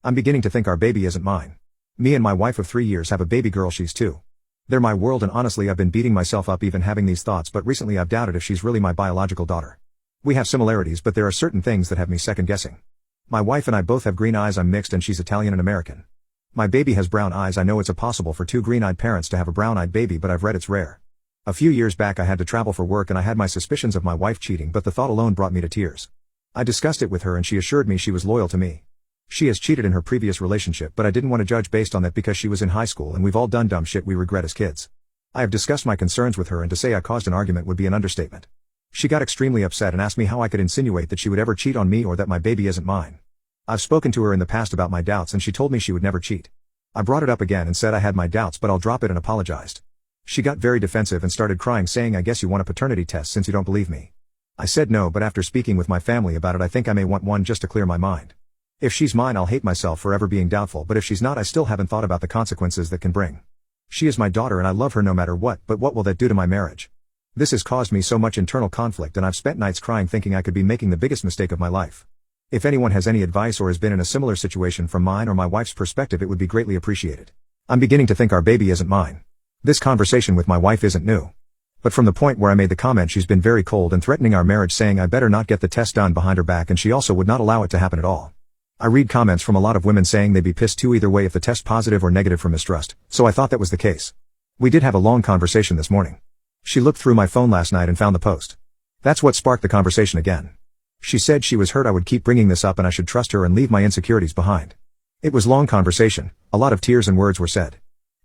I'm beginning to think our baby isn't mine. Me and my wife of 3 years have a baby girl, she's 2. They're my world, and honestly I've been beating myself up even having these thoughts, but recently I've doubted if she's really my biological daughter. We have similarities, but there are certain things that have me second guessing. My wife and I both have green eyes, I'm mixed, and she's Italian and American. My baby has brown eyes. I know it's impossible for 2 green-eyed parents to have a brown-eyed baby, but I've read it's rare. A few years back I had to travel for work and I had my suspicions of my wife cheating, but the thought alone brought me to tears. I discussed it with her and she assured me she was loyal to me. She has cheated in her previous relationship, but I didn't want to judge based on that because she was in high school and we've all done dumb shit we regret as kids. I have discussed my concerns with her, and to say I caused an argument would be an understatement. She got extremely upset and asked me how I could insinuate that she would ever cheat on me or that my baby isn't mine. I've spoken to her in the past about my doubts and she told me she would never cheat. I brought it up again and said I had my doubts, but I'll drop it, and apologized. She got very defensive and started crying, saying, "I guess you want a paternity test since you don't believe me." I said no, but after speaking with my family about it I think I may want one just to clear my mind. If she's mine I'll hate myself for ever being doubtful, but if she's not I still haven't thought about the consequences that can bring. She is my daughter and I love her no matter what, but what will that do to my marriage? This has caused me so much internal conflict and I've spent nights crying thinking I could be making the biggest mistake of my life. If anyone has any advice or has been in a similar situation from mine or my wife's perspective, it would be greatly appreciated. I'm beginning to think our baby isn't mine. This conversation with my wife isn't new. But from the point where I made the comment she's been very cold and threatening our marriage, saying I better not get the test done behind her back, and she also would not allow it to happen at all. I read comments from a lot of women saying they'd be pissed too either way if the test positive or negative for mistrust, so I thought that was the case. We did have a long conversation this morning. She looked through my phone last night and found the post. That's what sparked the conversation again. She said she was hurt I would keep bringing this up and I should trust her and leave my insecurities behind. It was long conversation, a lot of tears and words were said.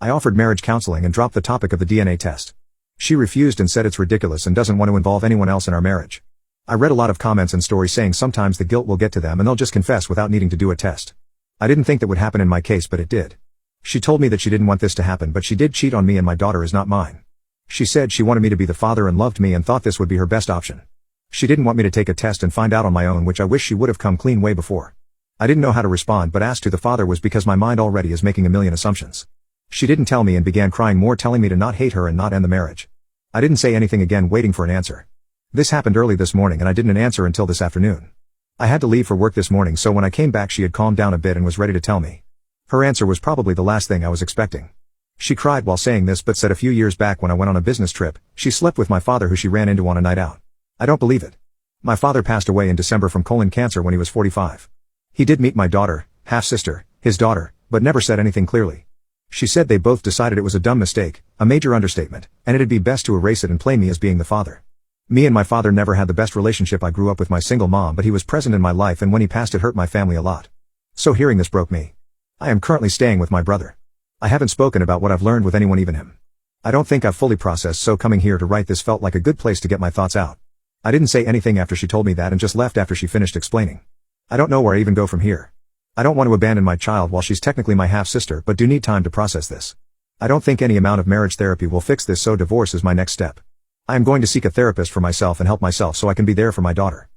I offered marriage counseling and dropped the topic of the DNA test. She refused and said it's ridiculous and doesn't want to involve anyone else in our marriage. I read a lot of comments and stories saying sometimes the guilt will get to them and they'll just confess without needing to do a test. I didn't think that would happen in my case, but it did. She told me that she didn't want this to happen, but she did cheat on me and my daughter is not mine. She said she wanted me to be the father and loved me and thought this would be her best option. She didn't want me to take a test and find out on my own, which I wish she would have come clean way before. I didn't know how to respond, but asked who the father was because my mind already is making a million assumptions. She didn't tell me and began crying more, telling me to not hate her and not end the marriage. I didn't say anything again, waiting for an answer. This happened early this morning and I didn't answer until this afternoon. I had to leave for work this morning, so when I came back she had calmed down a bit and was ready to tell me. Her answer was probably the last thing I was expecting. She cried while saying this, but said a few years back when I went on a business trip, she slept with my father, who she ran into on a night out. I don't believe it. My father passed away in December from colon cancer when he was 45. He did meet my daughter, half-sister, his daughter, but never said anything clearly. She said they both decided it was a dumb mistake, a major understatement, and it'd be best to erase it and play me as being the father. Me and my father never had the best relationship. I grew up with my single mom, but he was present in my life, and when he passed it hurt my family a lot. So hearing this broke me. I am currently staying with my brother. I haven't spoken about what I've learned with anyone, even him. I don't think I've fully processed, so coming here to write this felt like a good place to get my thoughts out. I didn't say anything after she told me that and just left after she finished explaining. I don't know where I even go from here. I don't want to abandon my child while she's technically my half-sister, but do need time to process this. I don't think any amount of marriage therapy will fix this, so divorce is my next step. I am going to seek a therapist for myself and help myself so I can be there for my daughter.